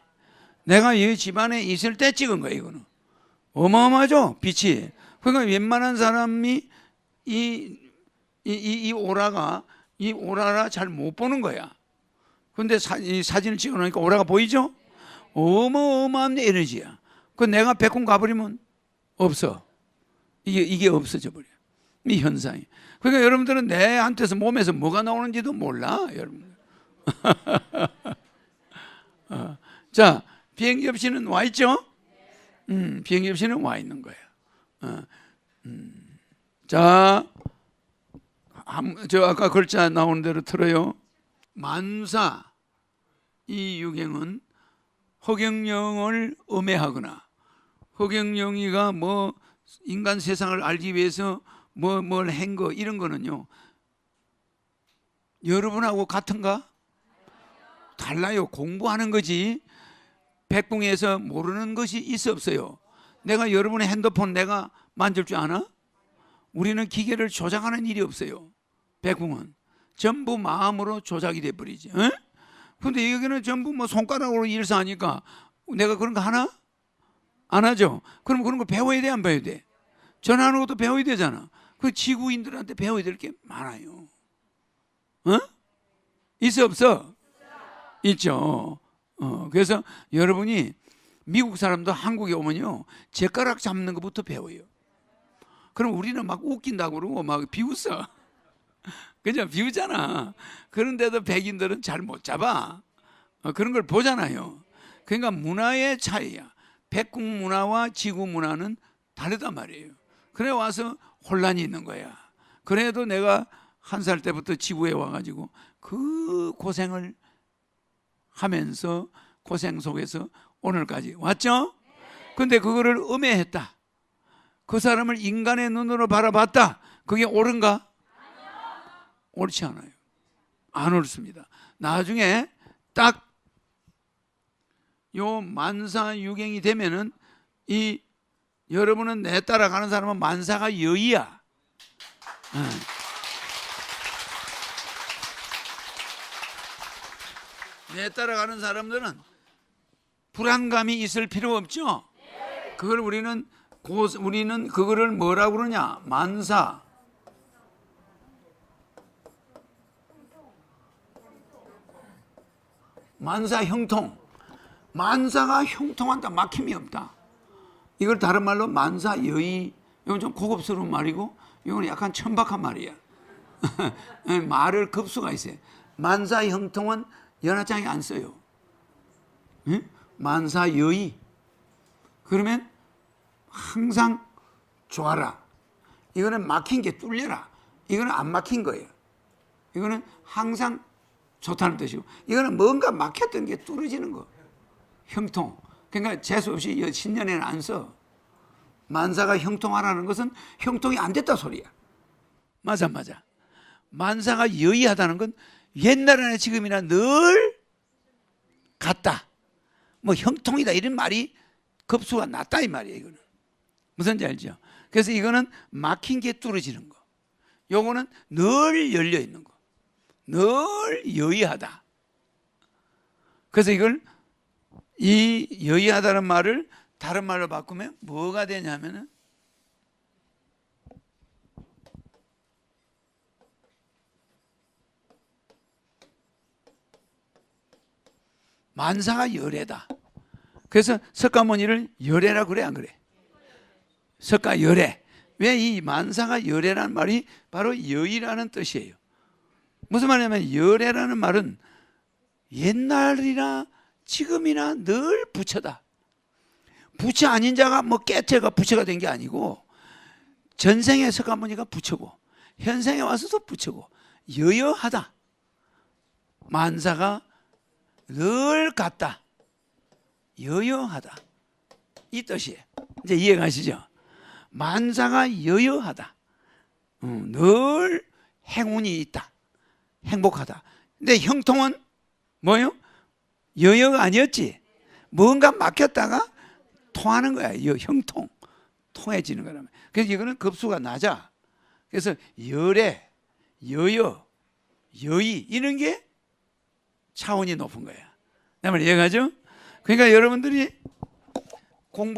내가 이 집안에 있을 때 찍은 거예요. 이거는 어마어마하죠, 빛이. 그러니까 웬만한 사람이 이 오라라 잘 못 보는 거야. 근데 이 사진을 찍어 놓으니까 오라가 보이죠? 어마어마한 에너지야. 그 내가 백궁 가버리면 없어. 이게 없어져 버려. 이 현상이. 그러니까 여러분들은 내한테서 몸에서 뭐가 나오는지도 몰라, 여러분. 자, 비행 접시는 와 있죠? 비행 접시는 와 있는 거예요. 자, 저 아까 글자 나오는 대로 틀어요. 만사 이 유경은 허경영을 음해하거나, 허경영이가 뭐 인간 세상을 알기 위해서 뭘 한 거, 이런 거는요, 여러분하고 같은가? 달라요. 공부하는 거지. 백궁에서 모르는 것이 있어 없어요? 내가 여러분의 핸드폰 내가 만질 줄 아나? 우리는 기계를 조작하는 일이 없어요. 백궁은 전부 마음으로 조작이 돼버리지. 응? 근데 여기는 전부 뭐 손가락으로 일사하니까 내가 그런 거 하나? 안 하죠. 그럼 그런 거 배워야 돼, 안 배워야 돼? 전하는 것도 배워야 되잖아. 그 지구인들한테 배워야 될 게 많아요. 어? 있어 없어? 있죠. 그래서 여러분이 미국 사람도 한국에 오면요 젓가락 잡는 것부터 배워요. 그럼 우리는 막 웃긴다고 그러고 막 비웃어. 그죠? 비웃잖아. 그런데도 백인들은 잘 못 잡아. 그런 걸 보잖아요. 그러니까 문화의 차이야. 백국 문화와 지구 문화는 다르단 말이에요. 그래 와서 혼란이 있는 거야. 그래도 내가 1살 때부터 지구에 와가지고 그 고생을 하면서 고생 속에서 오늘까지 왔죠? 근데 그거를 음해했다. 그 사람을 인간의 눈으로 바라봤다. 그게 옳은가? 옳지 않아요. 안 옳습니다. 나중에 딱 요 만사유경이 되면은 이 여러분은 내 따라가는 사람은 만사가 여의야. 내 따라가는 사람들은 불안감이 있을 필요 없죠. 그걸 우리는 그거를 뭐라고 그러냐? 만사 형통. 만사가 형통한다. 막힘이 없다. 이걸 다른 말로 만사여의. 이건 좀 고급스러운 말이고 이건 약간 천박한 말이야. 말을 급수가 있어요. 만사 형통은 연하장에 안 써요. 응? 만사여의. 그러면 항상 좋아라. 이거는 막힌 게 뚫려라. 이거는 안 막힌 거예요. 이거는 항상 좋다는 뜻이고, 이거는 뭔가 막혔던 게 뚫어지는 거. 형통. 그러니까 재수 없이 10년에는 안 써. 만사가 형통하라는 것은 형통이 안 됐다 소리야. 맞아. 만사가 여의하다는 건 옛날이나 지금이나 늘 같다. 뭐 형통이다 이런 말이 급수가 낮다 이 말이에요. 이거는 무슨지 알죠? 그래서 이거는 막힌 게 뚫어지는 거. 요거는 늘 열려 있는 거. 늘 여의하다. 그래서 이걸 이 여의하다는 말을 다른 말로 바꾸면 뭐가 되냐면은 만사가 열애다. 그래서 석가모니를 열애라 그래 안 그래? 석가 열애. 왜 이 만사가 열애라는 말이 바로 여의라는 뜻이에요. 무슨 말이냐면 열애라는 말은 옛날이나 지금이나 늘 부처다. 부처 아닌 자가 뭐 깨태가 부처가 된 게 아니고 전생에 석가모니가 부처고 현생에 와서도 부처고 여여하다. 만사가 늘 같다. 여여하다. 이 뜻이에요. 이제 이해가시죠? 만사가 여여하다. 늘 행운이 있다. 행복하다. 근데 형통은 뭐요? 여여가 아니었지. 뭔가 막혔다가 통하는 거야. 형통. 통해지는 거라면. 그래서 이거는 급수가 낮아. 그래서 열애, 여여, 여의 이런 게 차원이 높은 거야. 내 말 이해가죠? 그러니까 여러분들이 공부